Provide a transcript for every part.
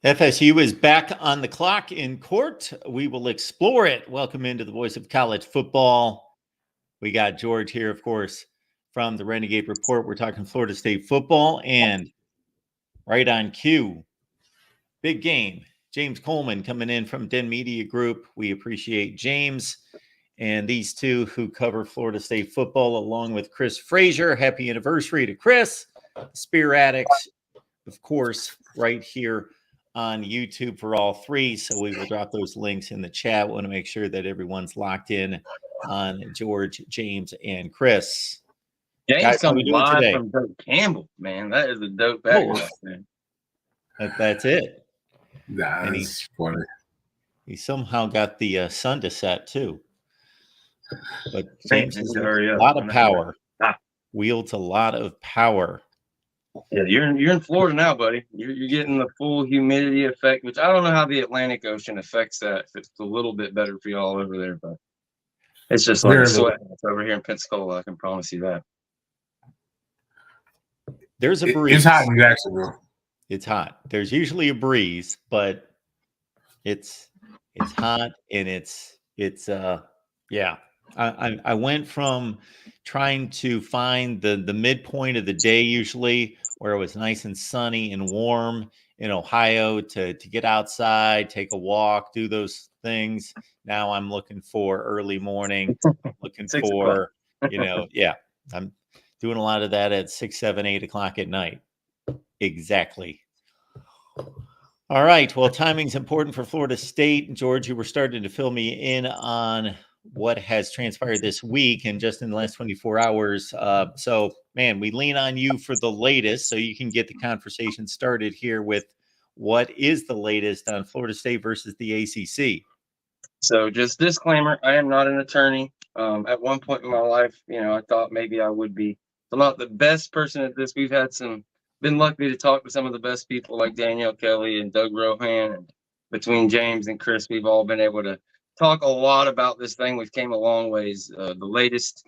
FSU is back on the clock in court. We will explore it. Welcome into the Voice of College Football. We got George here, of course, from the Renegade Report. We're talking Florida State football, and right on cue, big game. James Coleman coming in from Den Media Group. We appreciate James and these two who cover Florida State football, along with Chris Frazier. Happy anniversary to Chris. Spear Addicts, of course, right here on YouTube for all three. So we will drop those links in the chat. We want to make sure that everyone's locked in on George, James, and Chris. James coming live today from Dope Campbell, man. That is a dope background, man. That's it. That's funny. He somehow got the sun to set too. But James has a lot of power. Wields a lot of power. Yeah, you're in Florida now, buddy. You're getting the full humidity effect, which I don't know how the Atlantic Ocean affects that. If it's a little bit better for y'all over there, but it's just like a sweat over here in Pensacola. I can promise you that. There's a breeze. It's hot in Jacksonville. It's hot. There's usually a breeze, but it's hot, and it's yeah. I went from trying to find the midpoint of the day usually where it was nice and sunny and warm in Ohio to get outside, take a walk, do those things. Now I'm looking for early morning, looking for, I'm doing a lot of that at 6, 7, 8 o'clock at night. Exactly. All right. Well, timing's important for Florida State. George, you were starting to fill me in on what has transpired this week and just in the last 24 hours. So, man, we lean on you for the latest so you can get the conversation started here with what is the latest on Florida State versus the ACC. So just disclaimer, I am not an attorney. At one point in my life, I thought maybe I would be. I'm not the best person at this. We've been lucky to talk to some of the best people like Danielle Kelly and Doug Rohan. And between James and Chris, we've all been able to talk a lot about this thing. We've came a long ways. The latest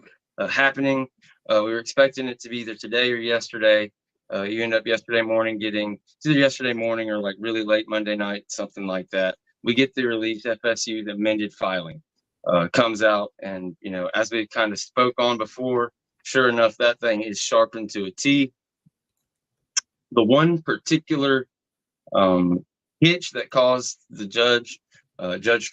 happening, we were expecting it to be either today or yesterday. You end up yesterday morning it's either yesterday morning or like really late Monday night, something like that. We get the release, FSU, the amended filing comes out. And, as we kind of spoke on before, sure enough, that thing is sharpened to a T. The one particular hitch that caused the Judge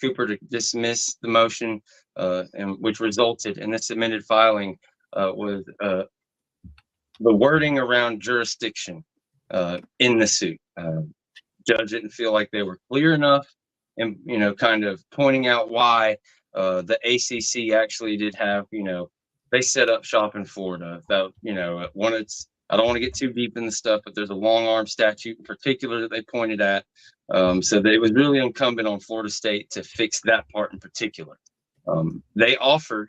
Cooper to dismiss the motion, and which resulted in this amended filing, was the wording around jurisdiction in the suit. Judge didn't feel like they were clear enough, and kind of pointing out why the ACC actually did have, they set up shop in Florida. That I don't want to get too deep in the stuff, but there's a long arm statute in particular that they pointed at. So that it was really incumbent on Florida State to fix that part in particular. They offered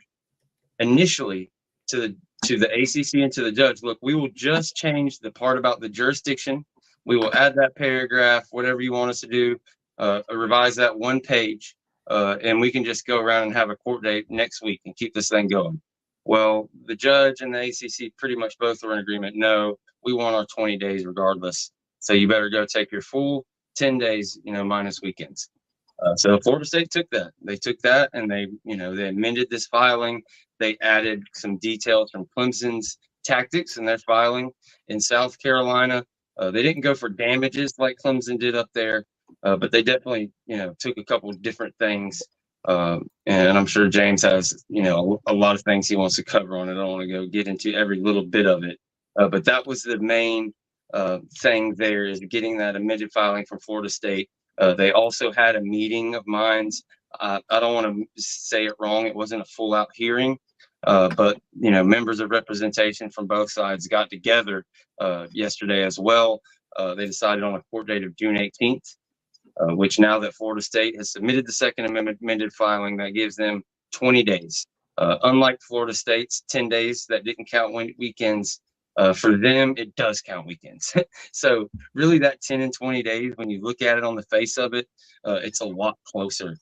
initially to the ACC and to the judge, look, we will just change the part about the jurisdiction. We will add that paragraph, whatever you want us to do, revise that one page, and we can just go around and have a court date next week and keep this thing going. Well, the judge and the ACC pretty much both were in agreement. No, we want our 20 days regardless. So you better go take your full 10 days, minus weekends. So Florida State took that. They took that and they amended this filing. They added some details from Clemson's tactics in their filing. In South Carolina, they didn't go for damages like Clemson did up there, but they definitely, took a couple of different things. And I'm sure James has, a lot of things he wants to cover on it. I don't want to go get into every little bit of it. But that was the main thing there, is getting that amended filing from Florida State. They also had a meeting of minds. I don't want to say it wrong. It wasn't a full out hearing, but members of representation from both sides got together yesterday as well. They decided on a court date of June 18th, which now that Florida State has submitted the second amended filing, that gives them 20 days. Unlike Florida State's 10 days that didn't count weekends, for them, it does count weekends. So really that 10 and 20 days, when you look at it on the face of it, it's a lot closer.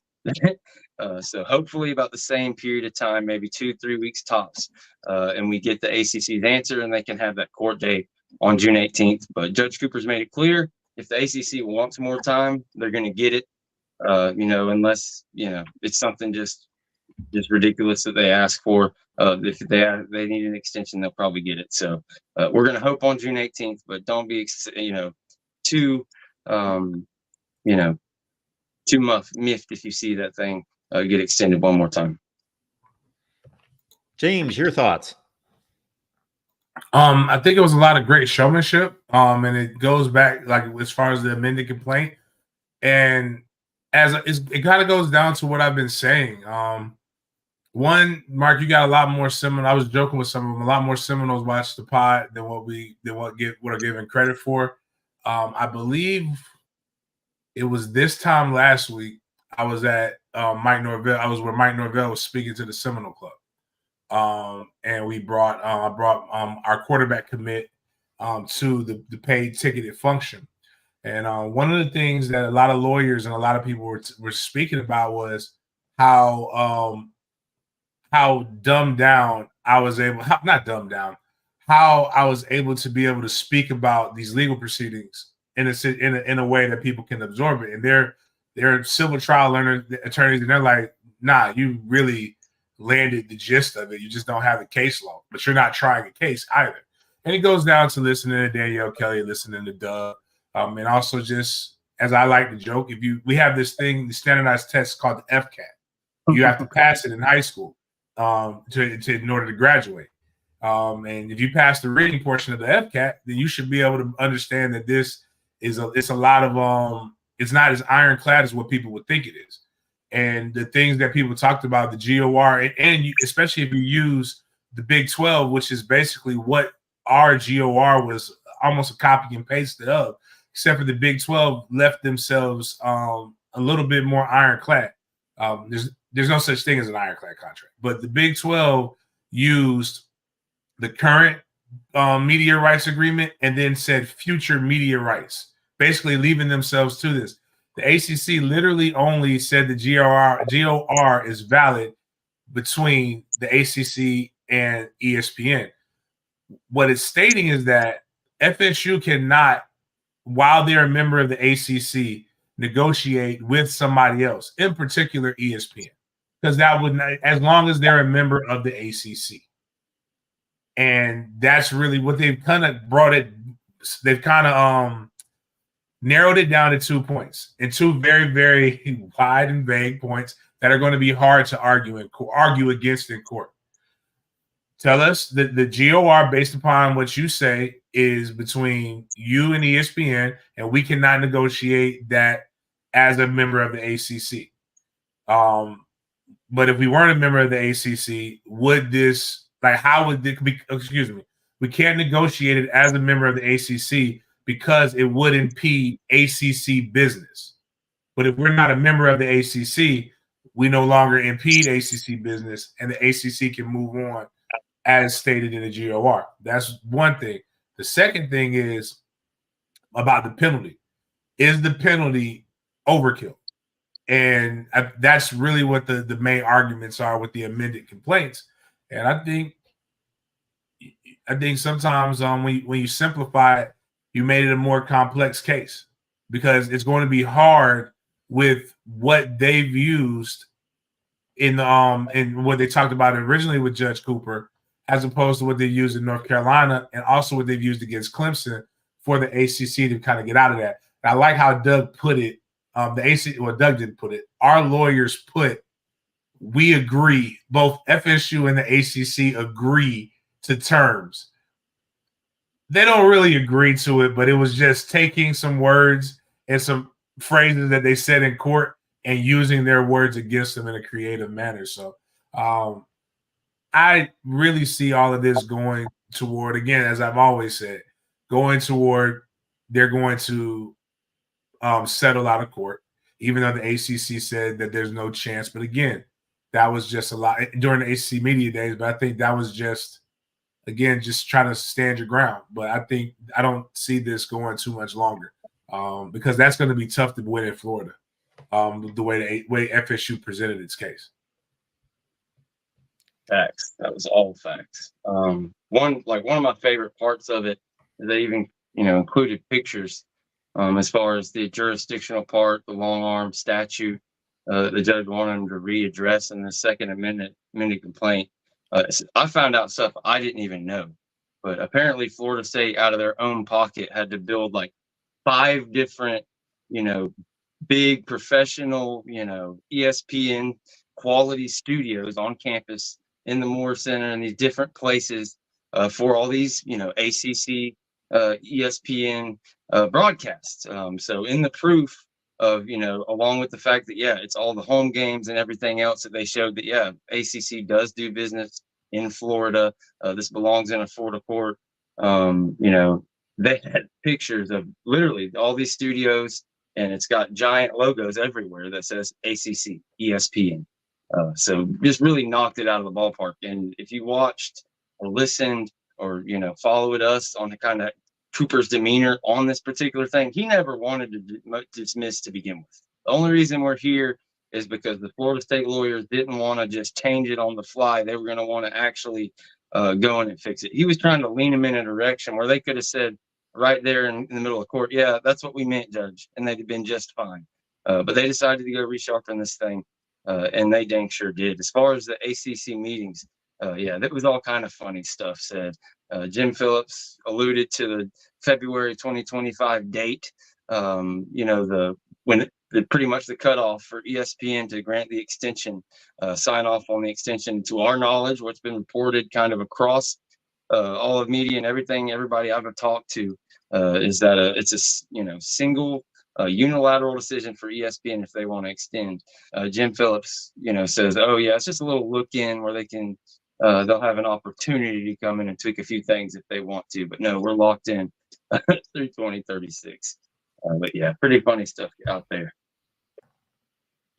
So hopefully about the same period of time, maybe 2-3 weeks tops, and we get the ACC's answer and they can have that court date on June 18th. But Judge Cooper's made it clear if the ACC wants more time, they're going to get it. Unless it's something just ridiculous that they ask for. If they need an extension, they'll probably get it. So we're going to hope on June 18th, but don't be too too miffed if you see that thing get extended one more time. James, your thoughts? I think it was a lot of great showmanship. And it goes back like as far as the amended complaint, and it kind of goes down to what I've been saying. One, Mark, you got a lot more Seminoles. I was joking with some of them. A lot more Seminoles watch the pod than what are given credit for. I believe it was this time last week. I was at Mike Norvell. I was where Mike Norvell was speaking to the Seminole Club, and I brought our quarterback commit to the paid ticketed function. And one of the things that a lot of lawyers and a lot of people were speaking about was how dumbed down I was able, not dumbed down, how I was able to be able to speak about these legal proceedings in a way that people can absorb it. And they're civil trial attorneys, and they're like, nah, you really landed the gist of it. You just don't have the case law, but you're not trying a case either. And it goes down to listening to Danielle Kelly, listening to Doug, and also just, as I like to joke, we have this thing, the standardized test called the FCAT. You have to pass it in high school in order to graduate. And if you pass the reading portion of the FCAT, then you should be able to understand that this is it's a lot of it's not as ironclad as what people would think it is. And the things that people talked about, the GOR, and especially if you use the Big 12, which is basically what our GOR was almost a copy and pasted of, except for the Big 12 left themselves a little bit more ironclad. There's no such thing as an ironclad contract, but the Big 12 used the current media rights agreement and then said future media rights, basically leaving themselves to this. The ACC literally only said the GOR is valid between the ACC and ESPN. What it's stating is that FSU cannot, while they're a member of the ACC, negotiate with somebody else, in particular ESPN, because that would not, as long as they're a member of the ACC. And that's really what they've kind of brought it. They've kind of narrowed it down to 2 points, and two very, very wide and vague points that are going to be hard to argue against in court. Tell us that the GOR, based upon what you say, is between you and ESPN, and we cannot negotiate that as a member of the ACC. But if we weren't a member of the ACC, would this, like, how would it be? Excuse me. We can't negotiate it as a member of the ACC because it would impede ACC business. But if we're not a member of the ACC, we no longer impede ACC business, and the ACC can move on as stated in the GOR. That's one thing. The second thing is about the penalty. Is the penalty overkill? And that's really what the main arguments are with the amended complaints. And I think sometimes when you simplify it, you made it a more complex case, because it's going to be hard with what they've used in what they talked about originally with Judge Cooper, as opposed to what they used in North Carolina, and also what they've used against Clemson for the ACC to kind of get out of that. And I like how Doug put it. Doug didn't put it. Our lawyers put, we agree, both FSU and the ACC agree to terms. They don't really agree to it, but it was just taking some words and some phrases that they said in court and using their words against them in a creative manner. So I really see all of this going toward, again, as I've always said, going toward they're going to settle out of court, even though the ACC said that there's no chance. But again, that was just a lot during the ACC media days. But I think that was just, again, just trying to stand your ground. But I don't see this going too much longer, because that's going to be tough to win in Florida, the way FSU presented its case. Facts. That was all facts. One of my favorite parts of it, they even included pictures As far as the jurisdictional part, the long arm statute, the judge wanted him to readdress in the Second Amendment complaint. I found out stuff I didn't even know, but apparently Florida State, out of their own pocket, had to build like 5 different, big professional, ESPN quality studios on campus in the Moore Center and these different places for all these, ACC, ESPN broadcasts. So in the proof of, along with the fact that, yeah, it's all the home games and everything else, that they showed that, yeah, ACC does do business in Florida. This belongs in a Florida court. They had pictures of literally all these studios, and it's got giant logos everywhere that says ACC, ESPN. So just really knocked it out of the ballpark. And if you watched or listened or, followed us on the kind of Cooper's demeanor on this particular thing, he never wanted to dismiss to begin with. The only reason we're here is because the Florida State lawyers didn't want to just change it on the fly. They were going to want to actually go in and fix it. He was trying to lean them in a direction where they could have said right there in the middle of court, yeah, that's what we meant, Judge, and they'd have been just fine. But they decided to go resharpen this thing, and they dang sure did. As far as the ACC meetings, yeah, that was all kind of funny stuff said. Jim Phillips alluded to the February 2025 date. Pretty much the cutoff for ESPN to grant the extension, sign off on the extension. To our knowledge, what's been reported kind of across all of media and everything, everybody I've talked to, is that it's a single unilateral decision for ESPN if they want to extend. Jim Phillips, says, oh yeah, it's just a little look in where they can. They'll have an opportunity to come in and tweak a few things if they want to, but no, we're locked in through 2036. But yeah, pretty funny stuff out there.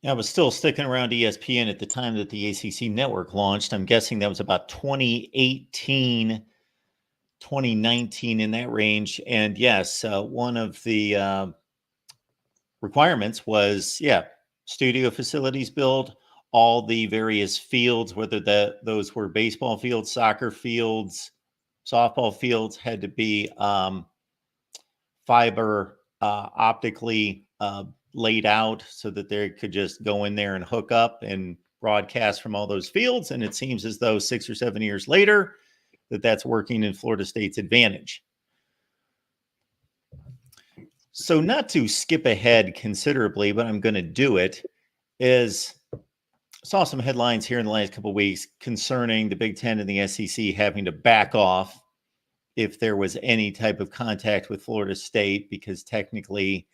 Yeah, I was still sticking around ESPN at the time that the ACC network launched. I'm guessing that was about 2018, 2019, in that range. And yes, one of the requirements was, studio facilities built, all the various fields, whether those were baseball fields, soccer fields, softball fields, had to be fiber optically laid out so that they could just go in there and hook up and broadcast from all those fields. And it seems as though 6 or 7 years later that's working in Florida State's advantage. So not to skip ahead considerably, but I'm going to do it, is saw some headlines here in the last couple of weeks concerning the Big Ten and the SEC having to back off if there was any type of contact with Florida State, because technically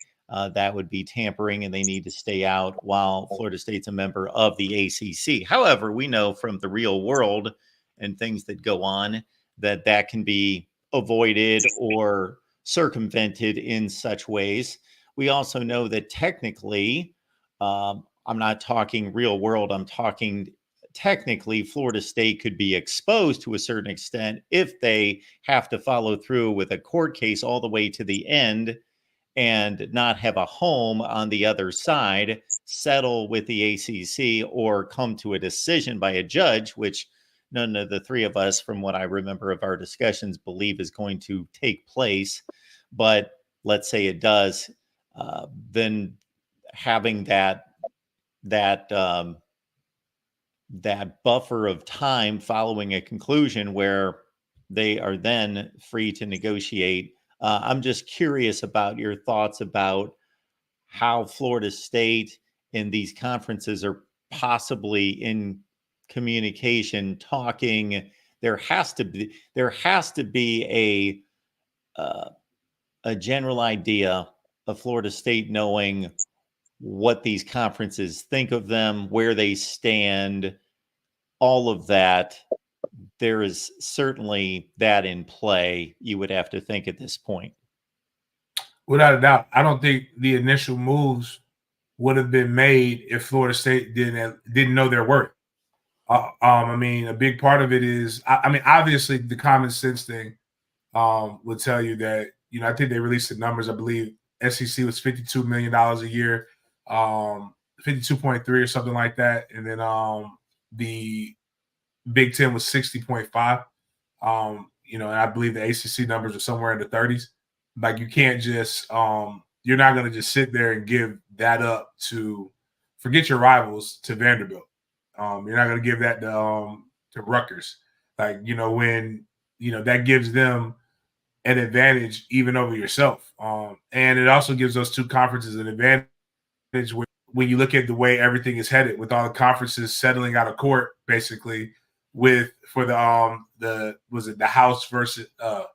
that would be tampering and they need to stay out while Florida State's a member of the ACC. However, we know from the real world and things that go on that can be avoided or circumvented in such ways. We also know that technically, I'm not talking real world, I'm talking technically Florida State could be exposed to a certain extent if they have to follow through with a court case all the way to the end and not have a home on the other side, settle with the ACC, or come to a decision by a judge, which none of the three of us, from what I remember of our discussions, believe is going to take place. But let's say it does, then having that buffer of time following a conclusion where they are then free to negotiate. I'm just curious about your thoughts about how Florida State and these conferences are possibly in communication, talking. There has to be a general idea of Florida State knowing what these conferences think of them, where they stand, all of that. There is certainly that in play, you would have to think at this point. Without a doubt. I don't think the initial moves would have been made if Florida State didn't know their worth. I mean, a big part of it is, obviously the common sense thing would tell you that, I think they released the numbers. I believe SEC was $52 million a year, 52.3 or something like that. And then the Big Ten was 60.5. And I believe the ACC numbers are somewhere in the 30s. Like, you can't just you're not going to just sit there and give that up to forget your rivals to Vanderbilt. You're not going to give that to Rutgers. Like, when, that gives them an advantage even over yourself. And it also gives those two conferences an advantage when you look at the way everything is headed, with all the conferences settling out of court, basically, for the House versus the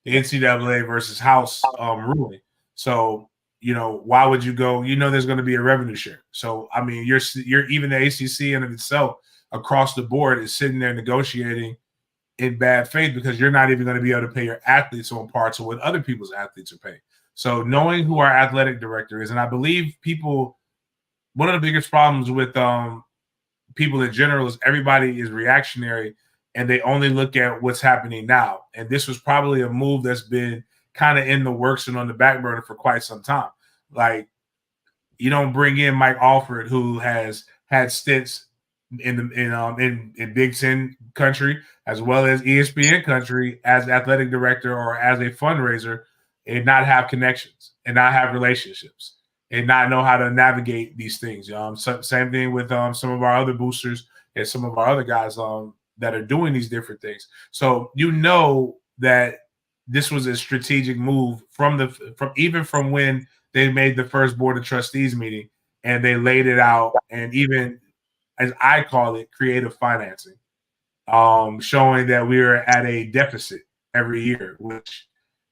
NCAA versus House ruling. So, why would you go? There's going to be a revenue share. So, I mean, you're even the ACC in of itself across the board is sitting there negotiating in bad faith, because you're not even going to be able to pay your athletes on parts of what other people's athletes are paying. So, knowing who our athletic director is, and I believe one of the biggest problems with people in general is everybody is reactionary and they only look at what's happening now. And this was probably a move that's been kind of in the works and on the back burner for quite some time. Like, you don't bring in Mike Alford, who has had stints in Big Ten country as well as ESPN country as athletic director or as a fundraiser, and not have connections and not have relationships and not know how to navigate these things. Same thing with some of our other boosters and some of our other guys that are doing these different things. So that this was a strategic move from when they made the first board of trustees meeting, and they laid it out, and even, as I call it, creative financing, showing that we are at a deficit every year, which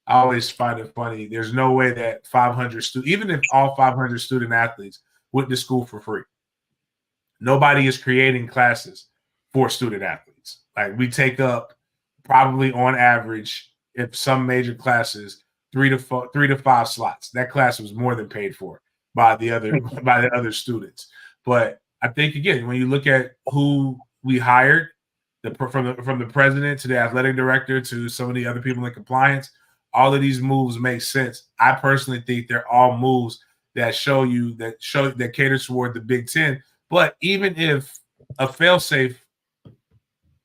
I always find it funny. There's no way that 500 students, even if all 500 student athletes went to school for free, nobody is creating classes for student athletes. Like, we take up probably on average, if some major classes, 3 to 5 slots. That class was more than paid for by the other students. But I think, again, when you look at who we hired, from the president to the athletic director to some of the other people in compliance, all of these moves make sense. I personally think they're all moves that cater toward the Big Ten. But even if a fail-safe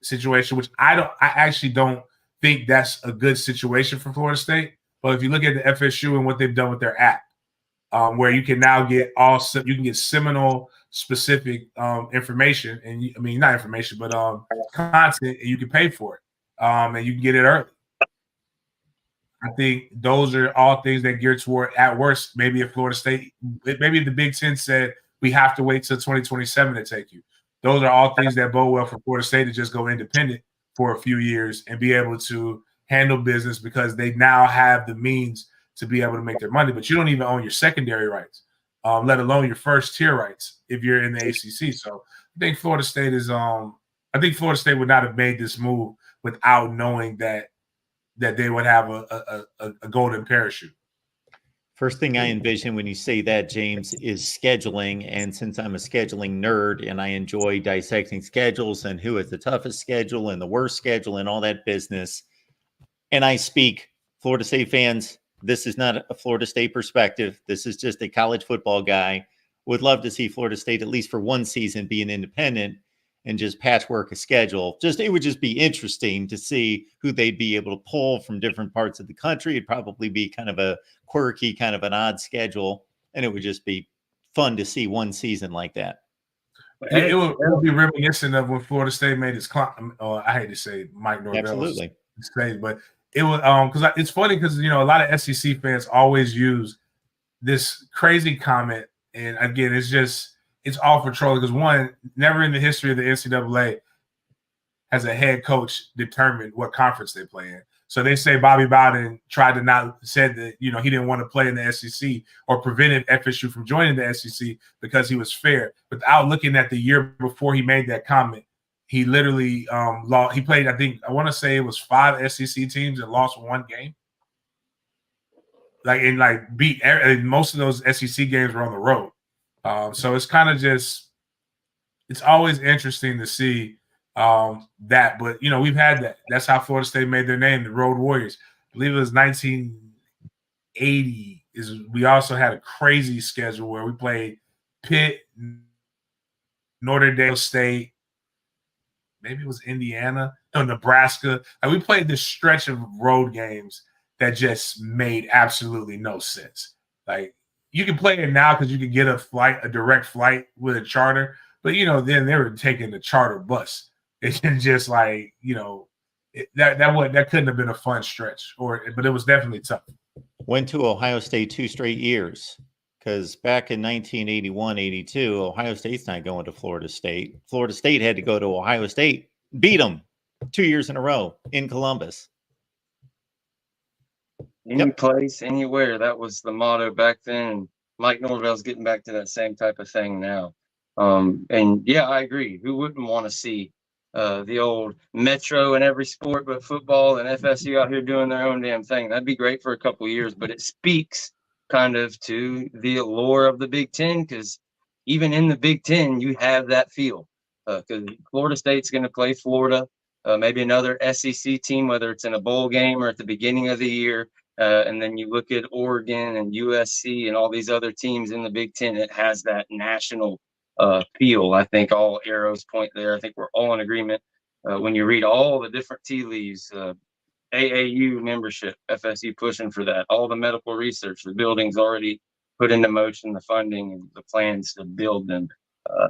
situation, which I actually don't think that's a good situation for Florida State. But if you look at the FSU and what they've done with their app, where you can now get Seminole specific information, and not information, but content, and you can pay for it, and you can get it early. I think those are all things that gear toward, at worst, maybe if Florida State, maybe if the Big Ten said we have to wait till 2027 to take you. Those are all things that bode well for Florida State to just go independent for a few years and be able to handle business, because they now have the means to be able to make their money. But you don't even own your secondary rights, let alone your first tier rights if you're in the ACC. So I think Florida State would not have made this move without knowing that they would have a golden parachute. First thing I envision when you say that, James, is scheduling. And since I'm a scheduling nerd and I enjoy dissecting schedules and who has the toughest schedule and the worst schedule and all that business, and I speak Florida State fans, this is not a Florida State perspective. This is just a college football guy. Would love to see Florida State, at least for one season, be an independent and just patchwork a schedule. It would just be interesting to see who they'd be able to pull from different parts of the country. It'd probably be kind of a quirky, kind of an odd schedule, and it would just be fun to see one season like that. It would be reminiscent of when Florida State made its I hate to say Mike Norvell's mistake, but it was because it's funny because a lot of SEC fans always use this crazy comment, and again, it's all for trolling, because one, never in the history of the NCAA has a head coach determined what conference they play in. So they say Bobby Bowden said that he didn't want to play in the SEC, or prevented FSU from joining the SEC because he was fair. Without looking at the year before he made that comment, he literally lost. He played, I want to say it was 5 SEC teams and lost one game. Beat most of those SEC games were on the road. So it's kind of it's always interesting to see that. But, we've had that. That's how Florida State made their name, the Road Warriors. I believe it was 1980. We also had a crazy schedule where we played Pitt, Notre Dame State, maybe it was Indiana, Nebraska. We played this stretch of road games that just made absolutely no sense. Like, you can play it now because you could get a direct flight with a charter. But then they were taking the charter bus. It's just like that couldn't have been a fun stretch, but it was definitely tough. Went to Ohio State 2 straight years, because back in 1981-82, Ohio State's not going to Florida State. Florida State had to go to Ohio State, beat them 2 years in a row in Columbus. Any place, anywhere. That was the motto back then. Mike Norvell's getting back to that same type of thing now. And yeah, I agree. Who wouldn't want to see the old Metro in every sport but football, and FSU out here doing their own damn thing? That'd be great for a couple of years, but it speaks kind of to the allure of the Big Ten, because even in the Big Ten, you have that feel. Because Florida State's going to play Florida, maybe another SEC team, whether it's in a bowl game or at the beginning of the year. And then you look at Oregon and USC and all these other teams in the Big Ten. It has that national feel. I think all arrows point there. I think we're all in agreement. When you read all the different tea leaves, AAU membership, FSU pushing for that, all the medical research, the building's already put into motion, the funding and the plans to build them,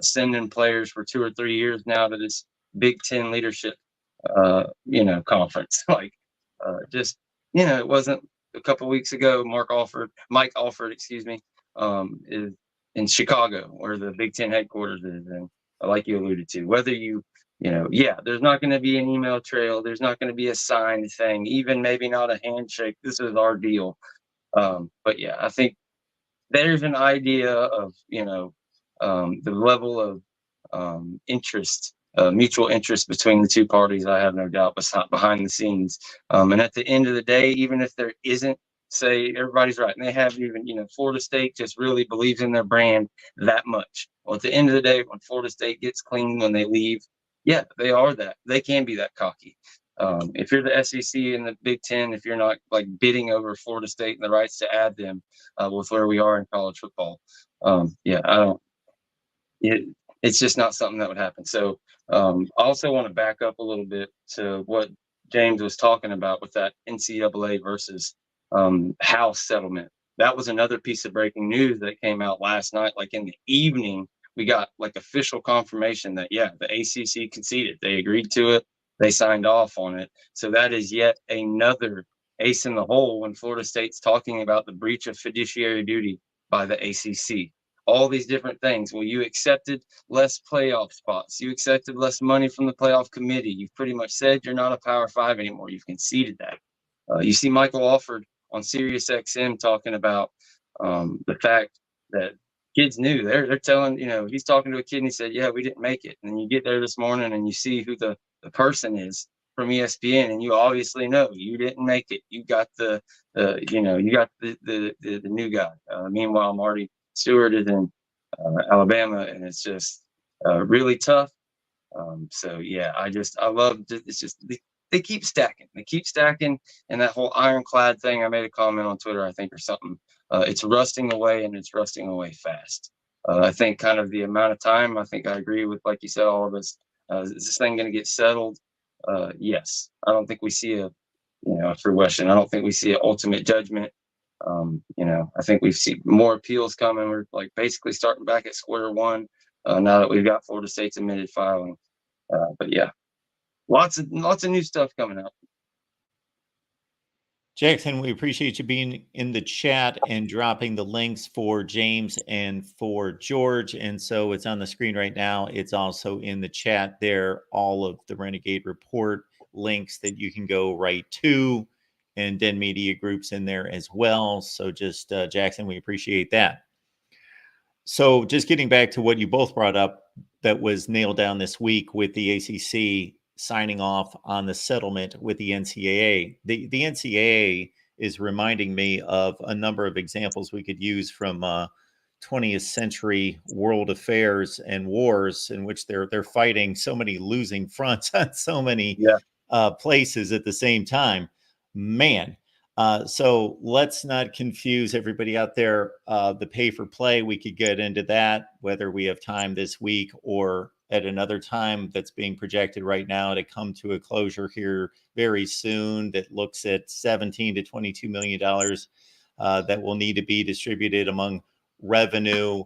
sending players for 2 or 3 years now to this Big Ten leadership, conference. Like, it wasn't a couple of weeks ago. Mike Alford, is in Chicago, where the Big Ten headquarters is. And like you alluded to, whether there's not going to be an email trail, there's not going to be a signed thing, even maybe not a handshake. This is our deal. But yeah, I think there's an idea of, the level of interest, mutual interest between the two parties. I have no doubt, behind the scenes. And at the end of the day, even if there isn't, say everybody's right, and they have even, Florida State just really believes in their brand that much. Well, at the end of the day, when Florida State gets clean when they leave, yeah, they are that. They can be that cocky. If you're the SEC and the Big Ten, if you're not like bidding over Florida State and the rights to add them with where we are in college football, it's just not something that would happen. So I also want to back up a little bit to what James was talking about with that NCAA versus House settlement. That was another piece of breaking news that came out last night. Like in the evening, we got like official confirmation that, yeah, the ACC conceded. They agreed to it. They signed off on it. So that is yet another ace in the hole when Florida State's talking about the breach of fiduciary duty by the ACC. All these different things. Well, you accepted less playoff spots. You accepted less money from the playoff committee. You've pretty much said you're not a Power 5 anymore. You've conceded that. You see Michael Alford on Sirius XM talking about the fact that kids knew. They're telling, he's talking to a kid and he said, yeah, we didn't make it. And then you get there this morning and you see who the person is from ESPN, and you obviously know you didn't make it. You got the new guy. Meanwhile, Marty Stewart is in Alabama, and it's just really tough. So yeah, I love it's just they keep stacking. They keep stacking, and that whole ironclad thing. I made a comment on Twitter, I think, or something. It's rusting away, and it's rusting away fast. I think kind of the amount of time. I think I agree with, like you said, all of us. Is this thing going to get settled? Yes. I don't think we see a fruition. I don't think we see an ultimate judgment. I think we see more appeals coming. We're like basically starting back at square one now that we've got Florida State's admitted filing. But yeah, lots of new stuff coming out. Jackson, we appreciate you being in the chat and dropping the links for James and for George. And so it's on the screen right now. It's also in the chat there, all of the Renegade Report links that you can go right to, and Den Media Group's in there as well. So just, Jackson, we appreciate that. So just getting back to what you both brought up that was nailed down this week with the ACC signing off on the settlement with the NCAA. The NCAA is reminding me of a number of examples we could use from 20th century world affairs and wars in which they're fighting so many losing fronts on so many places at the same time. Man. So let's not confuse everybody out there. The pay for play, we could get into that, whether we have time this week or at another time that's being projected right now to come to a closure here very soon, that looks at $17 to $22 million that will need to be distributed among revenue,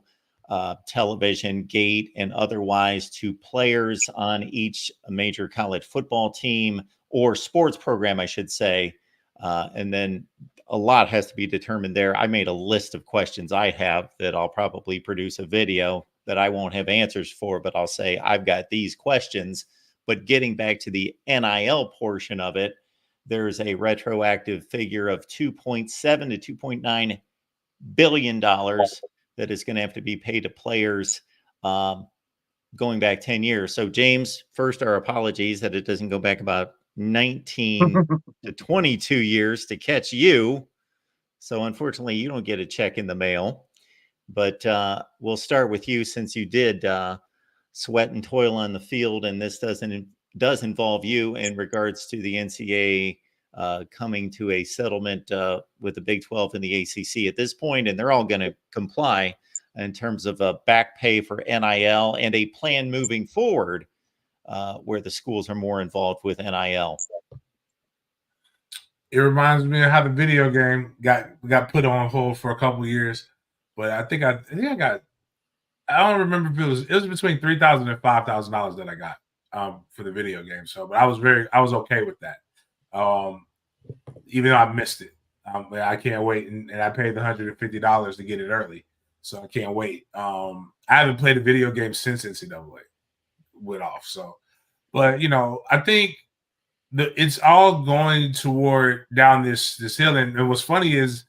television, gate, and otherwise to players on each major college football team or sports program, I should say. And then a lot has to be determined there. I made a list of questions I have that I'll probably produce a video that I won't have answers for, but I'll say I've got these questions. But getting back to the NIL portion of it, there's a retroactive figure of $2.7 to $2.9 billion that is going to have to be paid to players going back 10 years. So, James, first, our apologies that it doesn't go back about 19 to 22 years to catch you. So, unfortunately, you don't get a check in the mail. But we'll start with you since you did sweat and toil on the field, and this does involve you in regards to the NCAA coming to a settlement with the Big 12 and the ACC at this point, and they're all going to comply in terms of back pay for NIL and a plan moving forward where the schools are more involved with NIL. It reminds me of how the video game got put on hold for a couple of years, but I think I got. I don't remember if it was between $3,000 and $5,000 that I got for the video game. So, but I was okay with that. Even though I missed it, I can't wait, and I paid the $150 to get it early, so I can't wait. I haven't played a video game since NCAA went off. So, but I think it's all going toward down this hill. And what's funny is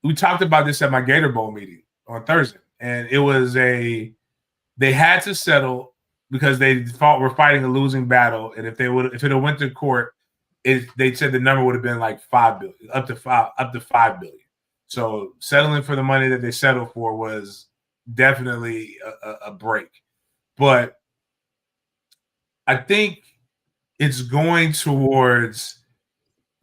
we talked about this at my Gator Bowl meeting on Thursday, and it was they had to settle because they were fighting a losing battle, and if it had went to court, they said the number would have been like $5 billion, up to $5 billion. So settling for the money that they settled for was definitely a break. But I think it's going towards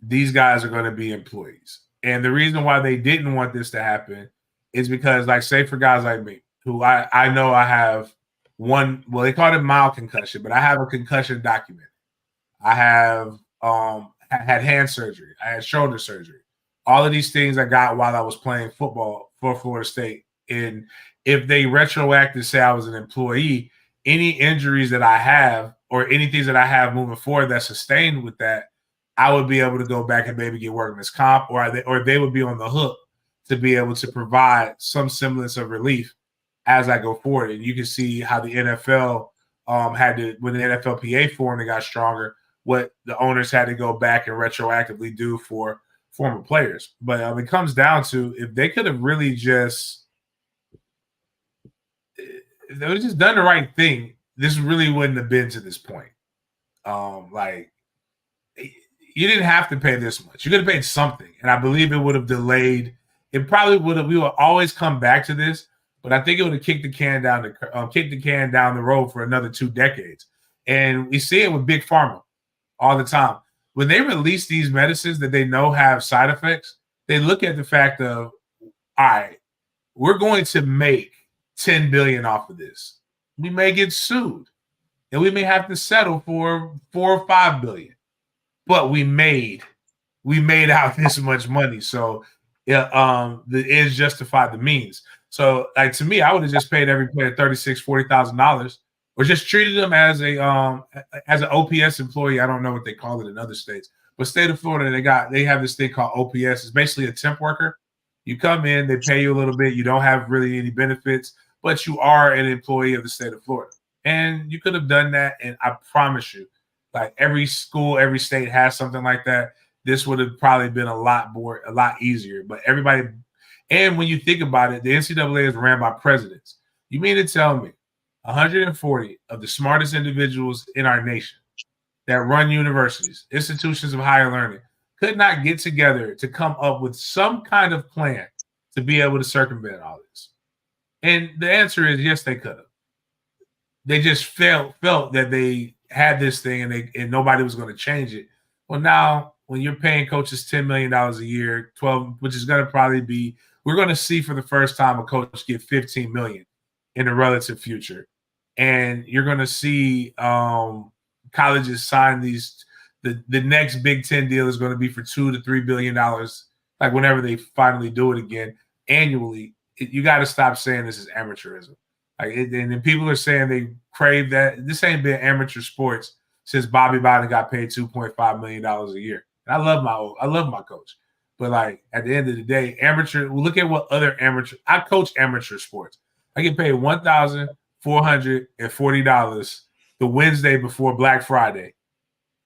these guys are going to be employees. And the reason why they didn't want this to happen is because, like, say for guys like me, who I know I have one, well, they call it mild concussion, but I have a concussion document. I have had hand surgery. I had shoulder surgery. All of these things I got while I was playing football for Florida State. And if they retroactive say I was an employee, any injuries that I have or anything that I have moving forward that's sustained with that, I would be able to go back and maybe get workman's comp, or they would be on the hook to be able to provide some semblance of relief as I go forward. And you can see how the NFL had to, when the NFLPA formed and got stronger, what the owners had to go back and retroactively do for former players. But it comes down to, if they could have really if they would have just done the right thing, this really wouldn't have been to this point. You didn't have to pay this much. You could have paid something, and I believe it would have delayed. It probably would have. We will always come back to this, but I think it would have kicked the can down the road for another 2 decades. And we see it with Big Pharma all the time. When they release these medicines that they know have side effects, they look at the fact of, all right, we're going to make $10 billion off of this. We may get sued, and we may have to settle for $4 or $5 billion. But we made out this much money, so the ends justify the means. So, like, to me, I would have just paid every player $36,000-$40,000, or just treated them as an OPS employee. I don't know what they call it in other states, but state of Florida, they have this thing called OPS. It's basically a temp worker. You come in, they pay you a little bit. You don't have really any benefits, but you are an employee of the state of Florida, and you could have done that. And I promise you, like, every school, every state has something like that. This would have probably been a lot easier. But everybody, and when you think about it, the NCAA is ran by presidents. You mean to tell me 140 of the smartest individuals in our nation that run universities, institutions of higher learning, could not get together to come up with some kind of plan to be able to circumvent all this? And the answer is yes, they could have. They just felt that they had this thing and nobody was going to change it. Well, now when you're paying coaches $10 million a year, 12, which is going to probably be, we're going to see for the first time a coach get $15 million in the relative future. And you're going to see colleges sign these. The next Big Ten deal is going to be for $2 to $3 billion like whenever they finally do it again annually, you got to stop saying this is amateurism. Like, and then people are saying they crave that. This ain't been amateur sports since Bobby Bowden got paid $2.5 million a year. And I love my coach. But like at the end of the day, look at what other I coach amateur sports. I get paid $1,440 the Wednesday before Black Friday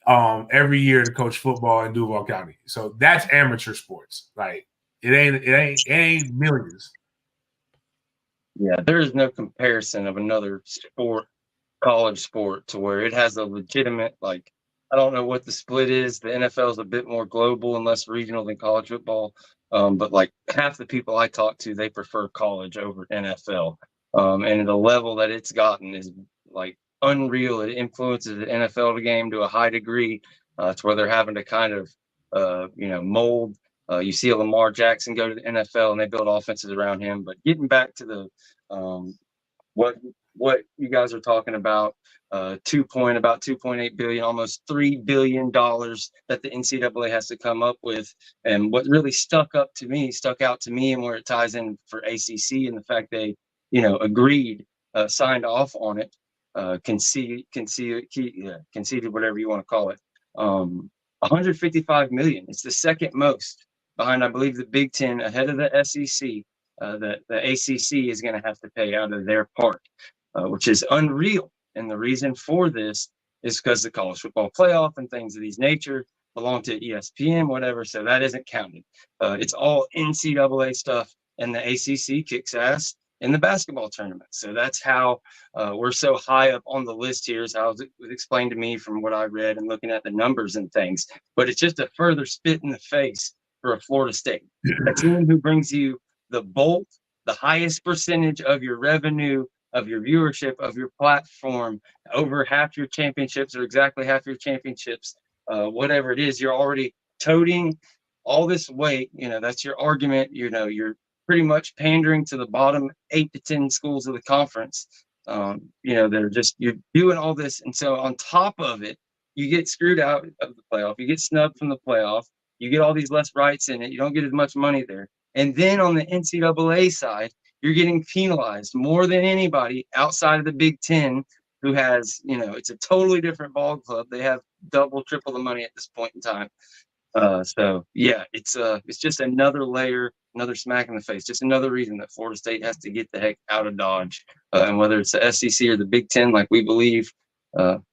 every year to coach football in Duval County. So that's amateur sports. Like it ain't millions. Yeah, there is no comparison of another sport, college sport, to where it has a legitimate, like, I don't know what the split is. The NFL is a bit more global and less regional than college football. But like half the people I talk to, they prefer college over NFL. And the level that it's gotten is like unreal. It influences the NFL game to a high degree, to where they're having to kind of, mold. You see a Lamar Jackson go to the NFL and they build offenses around him. But getting back to the what you guys are talking about, about 2.8 billion, almost $3 billion that the NCAA has to come up with. And what really stuck out to me, and where it ties in for ACC and the fact they, agreed, signed off on it, conceded, whatever you want to call it. 155 million. It's the second most behind, I believe, the Big Ten, ahead of the SEC. That the ACC is going to have to pay out of their part, which is unreal. And the reason for this is because the college football playoff and things of these nature belong to ESPN, whatever. So that isn't counted. It's all NCAA stuff, and the ACC kicks ass in the basketball tournament. So that's how we're so high up on the list here, is how it was explained to me from what I read and looking at the numbers and things. But it's just a further spit in the face for a Florida State, a team who brings you the bulk, the highest percentage of your revenue, of your viewership, of your platform. Over half your championships, or exactly half your championships, whatever it is, you're already toting all this weight. That's your argument. You're pretty much pandering to the bottom 8 to 10 schools of the conference. You're doing all this. And so on top of it, you get screwed out of the playoff. You get snubbed from the playoff. You get all these less rights in it. You don't get as much money there. And then on the NCAA side, you're getting penalized more than anybody outside of the Big Ten, who has, it's a totally different ball club. They have double, triple the money at this point in time. So yeah, it's just another layer, another smack in the face, just another reason that Florida State has to get the heck out of Dodge. And whether it's the SEC or the Big Ten, like we believe,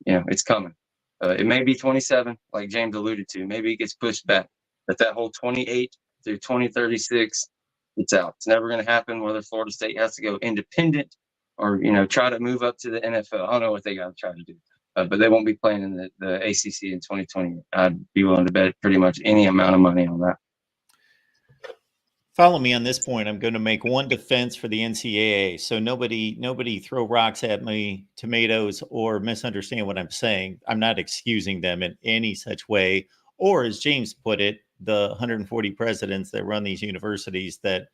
it's coming. It may be 27, like James alluded to. Maybe it gets pushed back, but that whole 28 through 2036, it's out. It's never going to happen. Whether Florida State has to go independent or try to move up to the NFL, I don't know what they got to try to do. But they won't be playing in the ACC in 2020. I'd be willing to bet pretty much any amount of money on that. Follow me on this point. I'm going to make one defense for the NCAA. So nobody throw rocks at me, tomatoes, or misunderstand what I'm saying. I'm not excusing them in any such way. Or as James put it, the 140 presidents that run these universities, that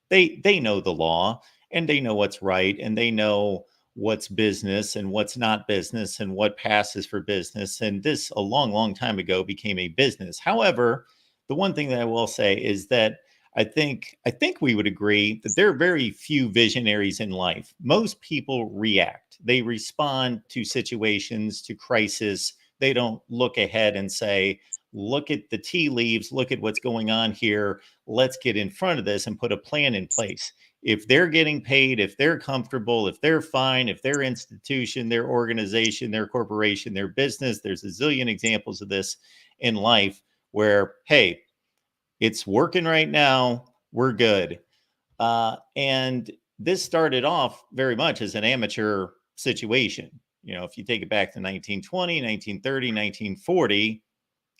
they know the law and they know what's right and they know what's business and what's not business and what passes for business. And this a long, long time ago became a business. However, the one thing that I will say is that I think we would agree that there are very few visionaries in life. Most people react. They respond to situations, to crisis. They don't look ahead and say, look at the tea leaves, look at what's going on here. Let's get in front of this and put a plan in place. If they're getting paid, if they're comfortable, if they're fine, if their institution, their organization, their corporation, their business, there's a zillion examples of this in life where, hey, it's working right now, we're good. And this started off very much as an amateur situation. If you take it back to 1920, 1930, 1940,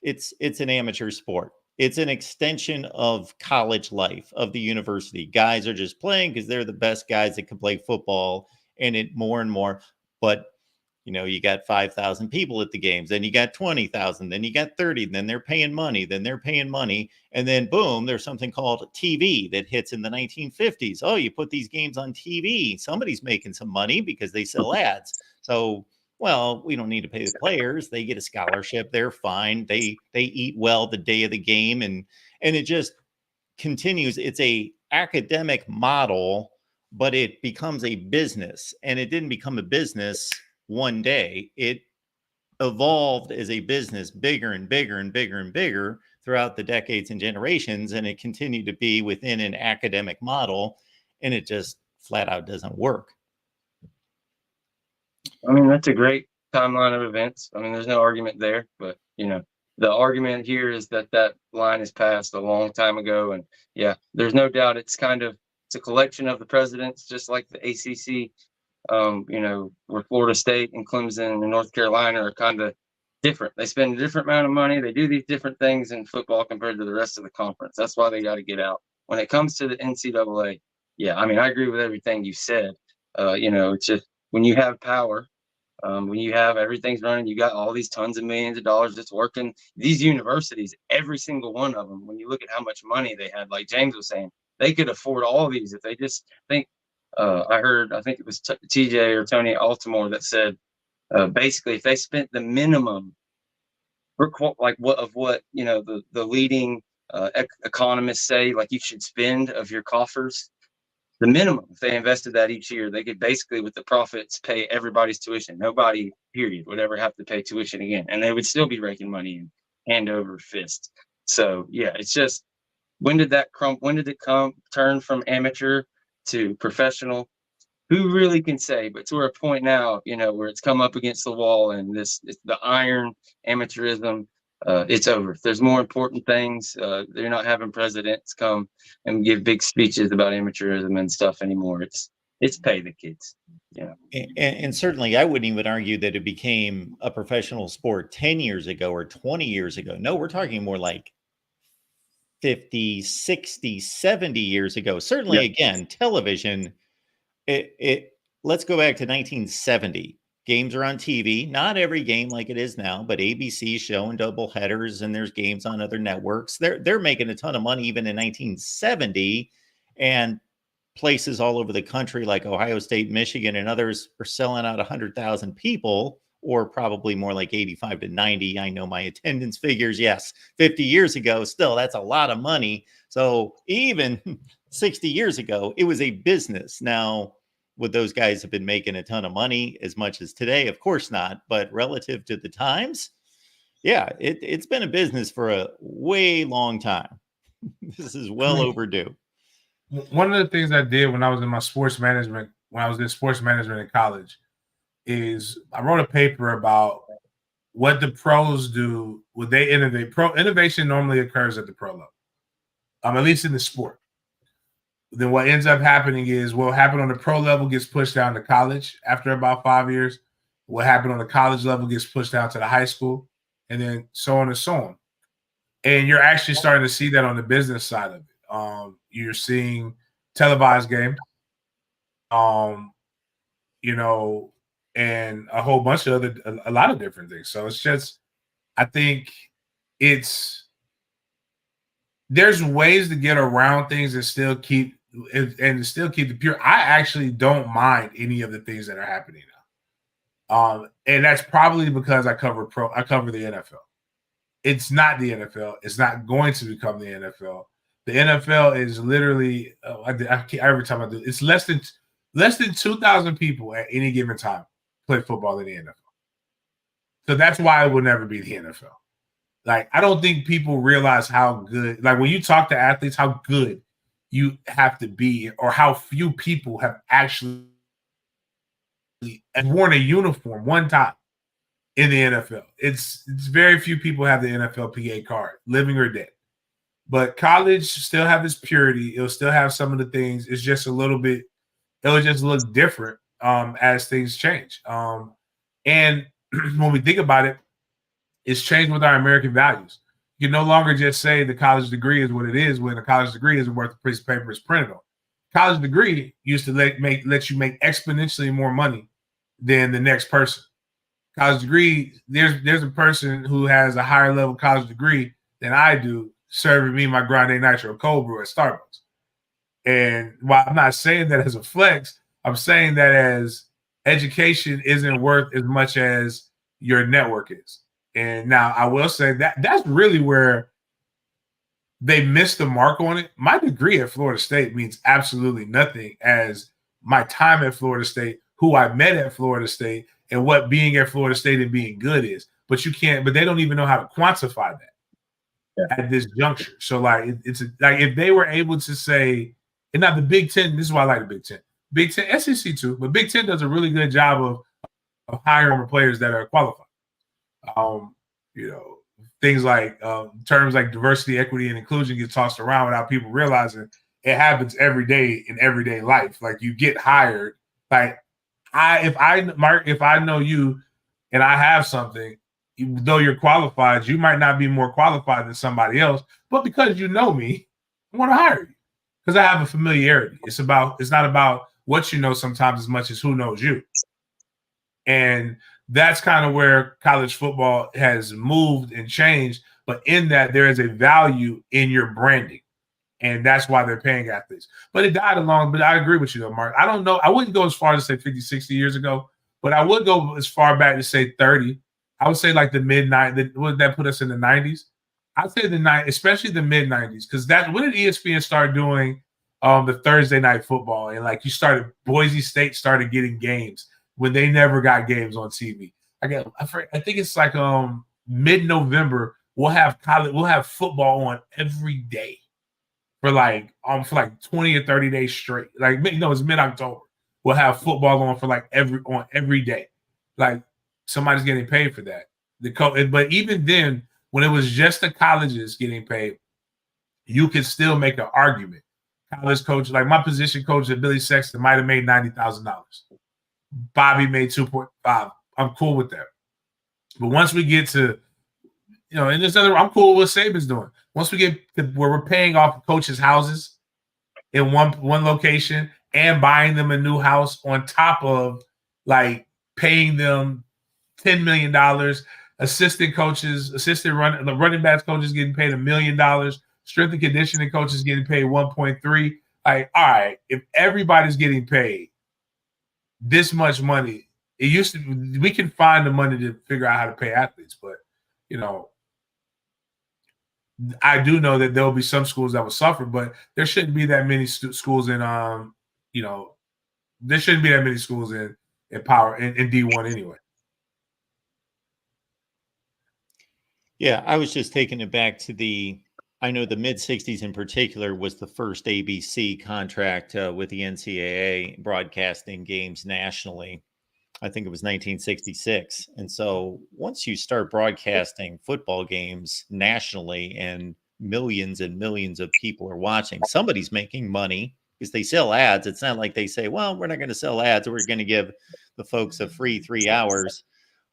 it's an amateur sport. It's an extension of college life, of the university. Guys are just playing because they're the best guys that can play football, and it more and more. But, you got 5,000 people at the games, then you got 20,000, then you got 30, then they're paying money, and then boom, there's something called TV that hits in the 1950s. Oh, you put these games on TV. Somebody's making some money because they sell ads. So, well, we don't need to pay the players. They get a scholarship. They're fine. They eat well the day of the game. And it just, continues. It's a academic model, but it becomes a business, and it didn't become a business one day. It evolved as a business, bigger and bigger and bigger and bigger throughout the decades and generations, and it continued to be within an academic model, and it just flat out doesn't work. I mean, that's a great timeline of events. I mean, there's no argument there, but the argument here is that line is passed a long time ago, and yeah, there's no doubt it's a collection of the presidents, just like the ACC. Where Florida State and Clemson and North Carolina are kind of different. They spend a different amount of money. They do these different things in football compared to the rest of the conference. That's why they got to get out. When it comes to the NCAA, yeah, I mean, I agree with everything you said. It's just when you have power, when you have everything's running, you got all these tons of millions of dollars that's working. These universities, every single one of them, when you look at how much money they had, like James was saying, they could afford all these if they just think. I think it was TJ or Tony Altimore that said, basically, if they spent the minimum, like what the leading economists say, like you should spend of your coffers, the minimum, if they invested that each year, they could basically, with the profits, pay everybody's tuition. Nobody, period, would ever have to pay tuition again, and they would still be raking money in hand over fist. So yeah, it's just when did it turn from amateur to professional? Who really can say? But to a point now, where it's come up against the wall, and it's the iron amateurism. It's over. There's more important things. They're not having presidents come and give big speeches about amateurism and stuff anymore. It's pay the kids. Yeah. And certainly, I wouldn't even argue that it became a professional sport 10 years ago or 20 years ago. No, we're talking more like 50, 60, 70 years ago. Certainly, again, television, let's go back to 1970. Games are on TV, not every game like it is now, but ABC showing double headers, and there's games on other networks. They're making a ton of money even in 1970, and places all over the country like Ohio State, Michigan, and others are selling out 100,000 people, or probably more like 85 to 90. I know my attendance figures. Yes, 50 years ago, still, that's a lot of money. So even 60 years ago, it was a business. Now, would those guys have been making a ton of money as much as today? Of course not. But relative to the times, yeah, it's been a business for a way long time. This is well overdue. One of the things I did when I was in sports management in college, is I wrote a paper about what the pros do. Would they innovate? Innovation normally occurs at the pro level, at least in the sport. Then what ends up happening is what happened on the pro level gets pushed down to college after about 5 years. What happened on the college level gets pushed down to the high school, and then so on and so on. And you're actually starting to see that on the business side of it. You're seeing televised games, and a whole bunch of a lot of different things. So it's just, I think there's ways to get around things and still keep the pure. I actually don't mind any of the things that are happening now. And that's probably because I cover the NFL. It's not the NFL. It's not going to become the NFL. The NFL is literally, every time I do, it's less than 2,000 people at any given time play football in the NFL. So that's why it will never be the NFL. Like, I don't think people realize how good, like when you talk to athletes, how good you have to be, or how few people have actually worn a uniform one time in the NFL. It's very few people have the NFLPA card, living or dead. But college still have its purity. It'll still have some of the things. It's just a little bit, it'll just look different as things change. And when we think about it, it's changed with our American values. You can no longer just say the college degree is what it is when a college degree isn't worth the piece of paper it's printed on. College degree used to let you make exponentially more money than the next person. College degree, there's a person who has a higher level college degree than I do serving me my grande nitro cold brew at Starbucks. And while I'm not saying that as a flex, I'm saying that as education isn't worth as much as your network is. And now I will say that that's really where they missed the mark on it. My degree at Florida State means absolutely nothing as my time at Florida State, who I met at Florida State, and what being at Florida State and being good is. But they don't even know how to quantify that at this juncture. So like it's like if they were able to say, and now the Big Ten, this is why I like the Big Ten. Big Ten, SEC too, but Big Ten does a really good job of hiring players that are qualified. Things like terms like diversity, equity, and inclusion get tossed around without people realizing it happens every day in everyday life. Like you get hired. Like if I know you and I have something, though you're qualified, you might not be more qualified than somebody else, but because you know me, I want to hire you because I have a familiarity. It's not about what you know sometimes as much as who knows you. And that's kind of where college football has moved and changed. But in that, there is a value in your branding. And that's why they're paying athletes. But it died along. But I agree with you, though, Mark. I don't know. I wouldn't go as far as to say 50, 60 years ago, but I would go as far back to say 30. I would say like the mid-90s. Would that put us in the 90s? I'd say especially the mid-90s, because when did ESPN start doing the Thursday night football? And like Boise State started getting games when they never got games on TV. I think it's like mid-November. We'll have football on every day for like 20 or 30 days straight. Like it's mid-October. We'll have football on for every day. Like somebody's getting paid for that. But even then, when it was just the colleges getting paid, you could still make an argument. College coach, like my position coach at Billy Sexton, might have made $90,000. Bobby made 2.5. I'm cool with that. But once we get to, and there's I'm cool with what Saban's doing. Once we get to where we're paying off coaches' houses in one location and buying them a new house on top of like paying them $10 million, the running backs coaches getting paid $1 million, strength and conditioning coaches getting paid 1.3. Like, all right, if everybody's getting paid this much money, we can find the money to figure out how to pay athletes, but I do know that there'll be some schools that will suffer, but there shouldn't be that many schools in there shouldn't be that many schools in power in D1 anyway. Yeah, I was just taking it back to I know the mid-'60s in particular was the first ABC contract with the NCAA broadcasting games nationally. I think it was 1966. And so once you start broadcasting football games nationally and millions of people are watching, somebody's making money because they sell ads. It's not like they say, well, we're not going to sell ads. We're going to give the folks a free 3 hours